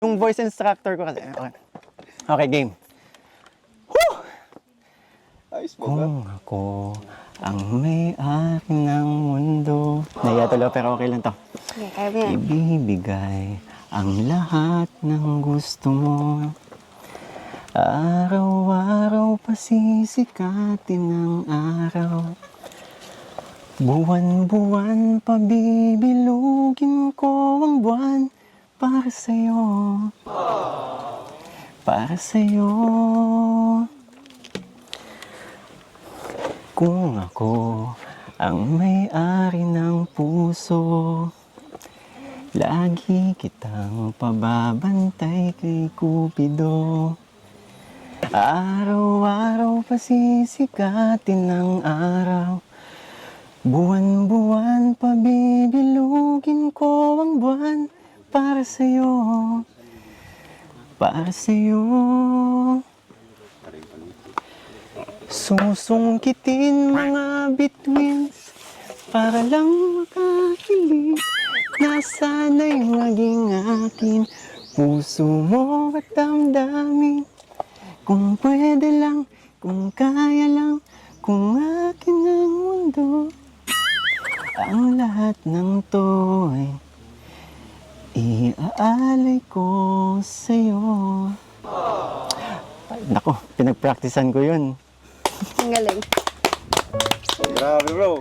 Yung voice instructor ko kasi. Okay, okay game. Woo! Ayos ba ba? Kung ako ang may-ari ng mundo. Naiya tuloy pero okay lang to. Okay, kaya mo yan. Ibibigay ang lahat ng gusto mo. Araw-araw pasisikatin ang araw. Buwan-buwan pabibilugin ko ang buwan para sa'yo. Para sa'yo. Kung ako ang may-ari ng puso, lagi kitang pababantay kay Cupido. Araw-araw pasisikatin ng araw. Buwan-buwan pabibilugin ko ang buwan para sa'yo. Para sa'yo. Susungkitin mga bituins para lang makakilig. Nasana'y maging akin puso mo at damdamin. Kung pwede lang, kung kaya lang, kung akin ang mundo. Ang lahat ng to ay iaalay ko sa'yo. Nako, pinagpraktisan ko yun. Ang galing. Grabe bro.